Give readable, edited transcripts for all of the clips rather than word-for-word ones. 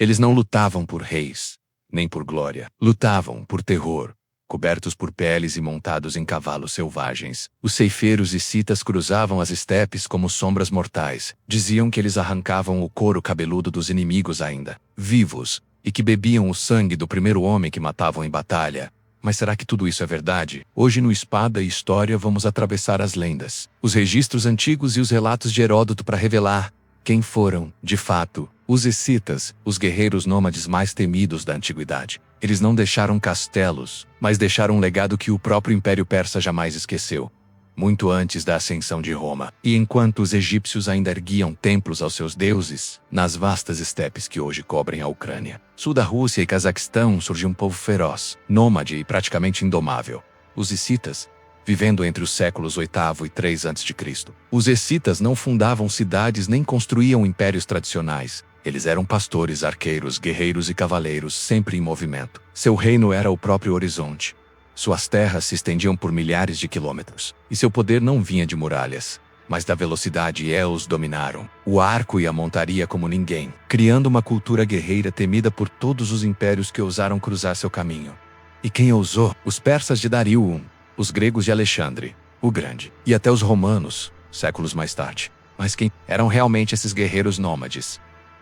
Eles não lutavam por reis, nem por glória. Lutavam por terror, cobertos por peles e montados em cavalos selvagens. Os ceifeiros hicitas cruzavam as estepes como sombras mortais. Diziam que eles arrancavam o couro cabeludo dos inimigos ainda vivos, e que bebiam o sangue do primeiro homem que matavam em batalha. Mas será que tudo isso é verdade? Hoje no Espada e História vamos atravessar as lendas, os registros antigos e os relatos de Heródoto para revelar quem foram, de fato, os hicitas, os guerreiros nômades mais temidos da antiguidade. Eles não deixaram castelos, mas deixaram um legado que o próprio Império Persa jamais esqueceu. Muito antes da ascensão de Roma, e enquanto os egípcios ainda erguiam templos aos seus deuses, nas vastas estepes que hoje cobrem a Ucrânia, sul da Rússia e Cazaquistão, surgiu um povo feroz, nômade e praticamente indomável. Os hicitas, vivendo entre os séculos VIII e III a.C. Os hicitas não fundavam cidades nem construíam impérios tradicionais. Eles eram pastores, arqueiros, guerreiros e cavaleiros, sempre em movimento. Seu reino era o próprio horizonte. Suas terras se estendiam por milhares de quilômetros, e seu poder não vinha de muralhas, mas da velocidade. Os dominaram o arco e a montaria como ninguém, criando uma cultura guerreira temida por todos os impérios que ousaram cruzar seu caminho. E quem ousou? Os persas de Dario I, os gregos de Alexandre, o Grande, e até os romanos, séculos mais tarde. Mas quem eram realmente esses guerreiros nômades?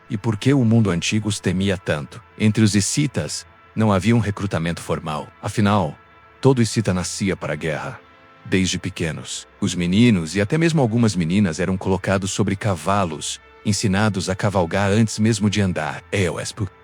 E por que o mundo antigo os temia tanto? Entre os hicitas, não havia um recrutamento formal. Afinal, todo hicita nascia para a guerra. Desde pequenos, os meninos e até mesmo algumas meninas eram colocados sobre cavalos, ensinados a cavalgar antes mesmo de andar.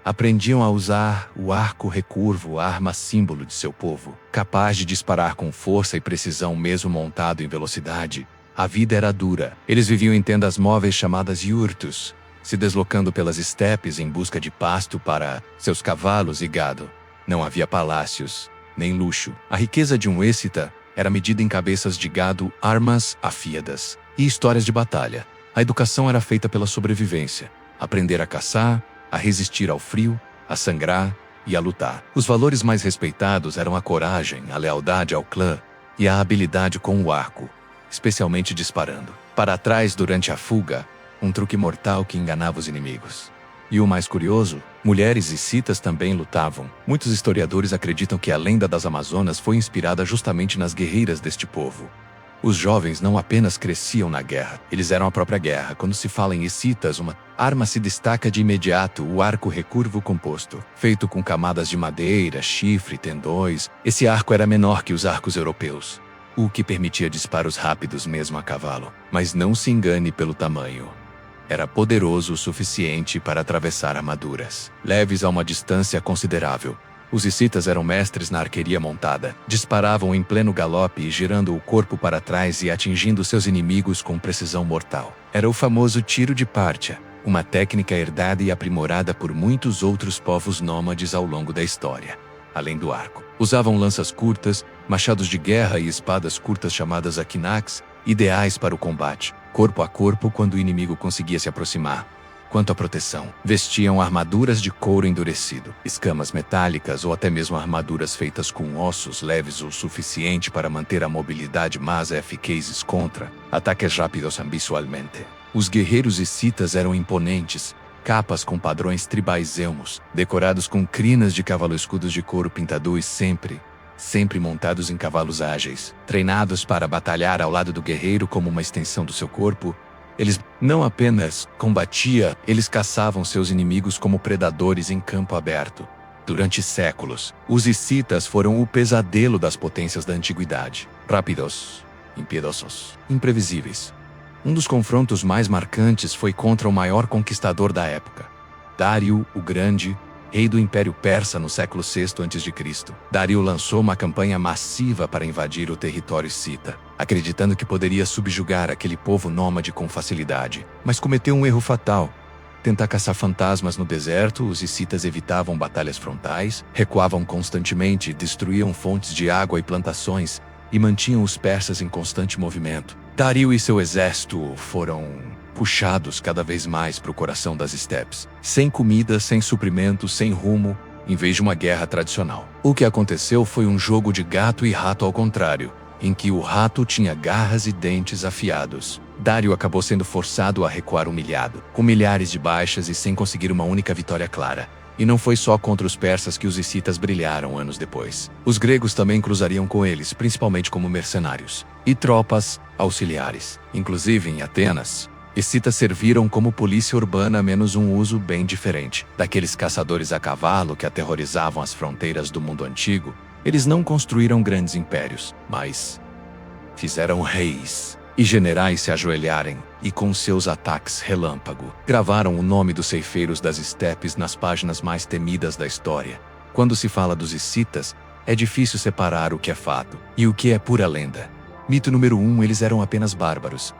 Aprendiam a usar o arco recurvo, a arma símbolo de seu povo. Capaz de disparar com força e precisão mesmo montado em velocidade, a vida era dura. Eles viviam em tendas móveis chamadas yurtos, se deslocando pelas estepes em busca de pasto para seus cavalos e gado. Não havia palácios, nem luxo. A riqueza de um hicita era medida em cabeças de gado, armas afiadas e histórias de batalha. A educação era feita pela sobrevivência. Aprender a caçar, a resistir ao frio, a sangrar e a lutar. Os valores mais respeitados eram a coragem, a lealdade ao clã e a habilidade com o arco, especialmente disparando para trás durante a fuga, um truque mortal que enganava os inimigos. E o mais curioso, mulheres hicitas também lutavam. Muitos historiadores acreditam que a lenda das Amazonas foi inspirada justamente nas guerreiras deste povo. Os jovens não apenas cresciam na guerra, eles eram a própria guerra. Quando se fala em hicitas, uma arma se destaca de imediato: o arco recurvo composto, feito com camadas de madeira, chifre, tendões. Esse arco era menor que os arcos europeus, o que permitia disparos rápidos mesmo a cavalo. Mas não se engane pelo tamanho. Era poderoso o suficiente para atravessar armaduras leves a uma distância considerável. Os hicitas eram mestres na arqueria montada. Disparavam em pleno galope e girando o corpo para trás e atingindo seus inimigos com precisão mortal. Era o famoso tiro de partia, uma técnica herdada e aprimorada por muitos outros povos nômades ao longo da história. Além do arco, usavam lanças curtas, machados de guerra e espadas curtas chamadas akinacs, ideais para o combate, corpo a corpo quando o inimigo conseguia se aproximar. Quanto à proteção, vestiam armaduras de couro endurecido, escamas metálicas ou até mesmo armaduras feitas com ossos leves o suficiente para manter a mobilidade mas eficazes contra ataques rápidos visualmente. Os guerreiros hicitas eram imponentes, capas com padrões tribais elmos, decorados com crinas de cavalo-escudos de couro pintado e sempre montados em cavalos ágeis, treinados para batalhar ao lado do guerreiro como uma extensão do seu corpo. Eles não apenas combatiam, eles caçavam seus inimigos como predadores em campo aberto. Durante séculos, os hicitas foram o pesadelo das potências da antiguidade. Rápidos, impiedosos, imprevisíveis. Um dos confrontos mais marcantes foi contra o maior conquistador da época, Dário o Grande, rei do Império Persa no século VI a.C. Dário lançou uma campanha massiva para invadir o território hicita, acreditando que poderia subjugar aquele povo nômade com facilidade. Mas cometeu um erro fatal. Tentar caçar fantasmas no deserto, os hicitas evitavam batalhas frontais, recuavam constantemente, destruíam fontes de água e plantações, e mantinham os persas em constante movimento. Dário e seu exército foram puxados cada vez mais para o coração das estepes, sem comida, sem suprimentos, sem rumo, em vez de uma guerra tradicional. O que aconteceu foi um jogo de gato e rato ao contrário, em que o rato tinha garras e dentes afiados, Dário acabou sendo forçado a recuar humilhado, com milhares de baixas e sem conseguir uma única vitória clara. E não foi só contra os persas que os hicsitas brilharam anos depois. Os gregos também cruzariam com eles, principalmente como mercenários e tropas auxiliares. Inclusive em Atenas, hicsitas serviram como polícia urbana, menos um uso bem diferente daqueles caçadores a cavalo que aterrorizavam as fronteiras do mundo antigo. Eles não construíram grandes impérios, mas fizeram reis e generais se ajoelharem, e com seus ataques relâmpago, gravaram o nome dos ceifeiros das estepes nas páginas mais temidas da história. Quando se fala dos hicsitas, é difícil separar o que é fato e o que é pura lenda. Mito número 1, eles eram apenas bárbaros.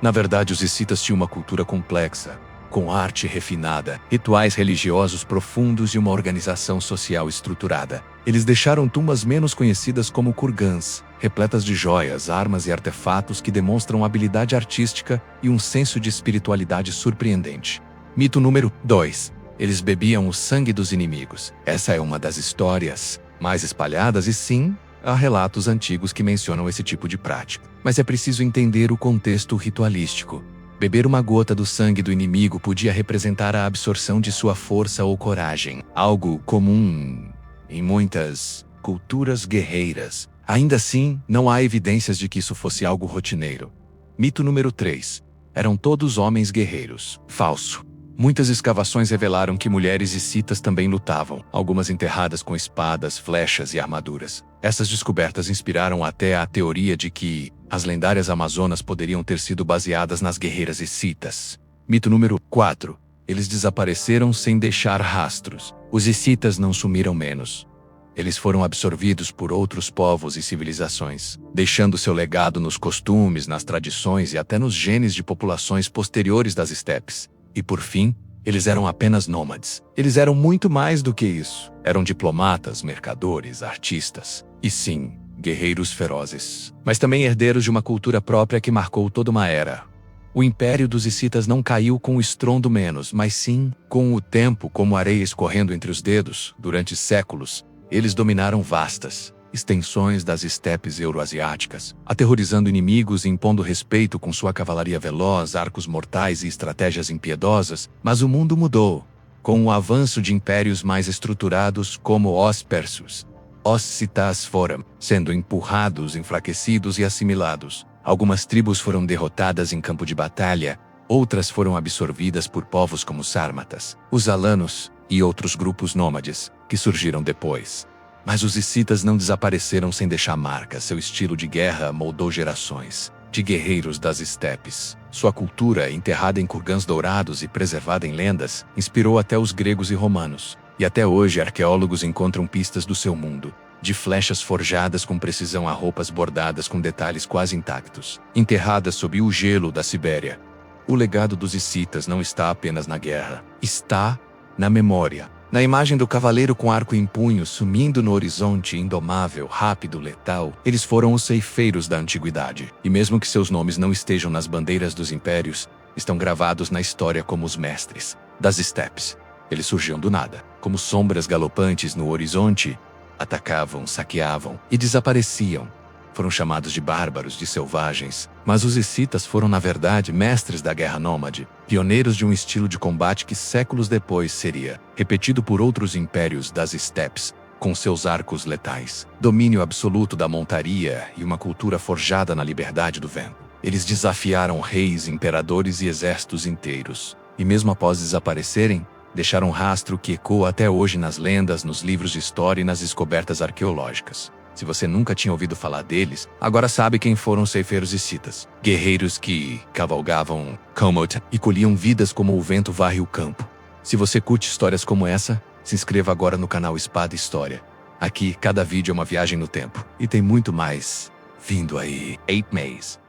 Na verdade, os hicsitas tinham uma cultura complexa, com arte refinada, rituais religiosos profundos e uma organização social estruturada. Eles deixaram tumbas menos conhecidas como kurgãs, repletas de joias, armas e artefatos que demonstram habilidade artística e um senso de espiritualidade surpreendente. Mito número 2. Eles bebiam o sangue dos inimigos. Essa é uma das histórias mais espalhadas e sim, há relatos antigos que mencionam esse tipo de prática. Mas é preciso entender o contexto ritualístico. Beber uma gota do sangue do inimigo podia representar a absorção de sua força ou coragem, algo comum em muitas culturas guerreiras. Ainda assim, não há evidências de que isso fosse algo rotineiro. Mito número 3. Eram todos homens guerreiros. Falso. Muitas escavações revelaram que mulheres hicsitas também lutavam, algumas enterradas com espadas, flechas e armaduras. Essas descobertas inspiraram até a teoria de que as lendárias amazonas poderiam ter sido baseadas nas guerreiras hicsitas. Mito número 4. Eles desapareceram sem deixar rastros. Os hicsitas não sumiram menos. Eles foram absorvidos por outros povos e civilizações, deixando seu legado nos costumes, nas tradições e até nos genes de populações posteriores das estepes. E por fim, eles eram apenas nômades. Eles eram muito mais do que isso. Eram diplomatas, mercadores, artistas. E sim, guerreiros ferozes. Mas também herdeiros de uma cultura própria que marcou toda uma era. O império dos hicsitas não caiu com o estrondo menos, mas sim com o tempo, como areia escorrendo entre os dedos. Durante séculos, eles dominaram vastas extensões das estepes euroasiáticas, aterrorizando inimigos e impondo respeito com sua cavalaria veloz, arcos mortais e estratégias impiedosas. Mas o mundo mudou, com o avanço de impérios mais estruturados como os persas. Os citas foram sendo empurrados, enfraquecidos e assimilados. Algumas tribos foram derrotadas em campo de batalha, outras foram absorvidas por povos como os sármatas, os alanos e outros grupos nômades que surgiram depois. Mas os hicsitas não desapareceram sem deixar marca. Seu estilo de guerra moldou gerações de guerreiros das estepes. Sua cultura, enterrada em kurgãs dourados e preservada em lendas, inspirou até os gregos e romanos. E até hoje arqueólogos encontram pistas do seu mundo, de flechas forjadas com precisão a roupas bordadas com detalhes quase intactos, enterradas sob o gelo da Sibéria. O legado dos hicsitas não está apenas na guerra, está na memória. Na imagem do cavaleiro com arco em punho sumindo no horizonte, indomável, rápido, letal, eles foram os ceifeiros da antiguidade. E mesmo que seus nomes não estejam nas bandeiras dos impérios, estão gravados na história como os mestres das estepes. Eles surgiam do nada, como sombras galopantes no horizonte, atacavam, saqueavam e desapareciam. Foram chamados de bárbaros, de selvagens, mas os hicsitas foram na verdade mestres da guerra nômade, pioneiros de um estilo de combate que séculos depois seria repetido por outros impérios das estepes, com seus arcos letais, domínio absoluto da montaria e uma cultura forjada na liberdade do vento. Eles desafiaram reis, imperadores e exércitos inteiros, e mesmo após desaparecerem, deixaram um rastro que ecoa até hoje nas lendas, nos livros de história e nas descobertas arqueológicas. Se você nunca tinha ouvido falar deles, agora sabe quem foram os ceifeiros hicsitas. Guerreiros que cavalgavam Kamot e colhiam vidas como o vento varre o campo. Se você curte histórias como essa, se inscreva agora no canal Espada História. Aqui, cada vídeo é uma viagem no tempo. E tem muito mais vindo aí. 8 Maze.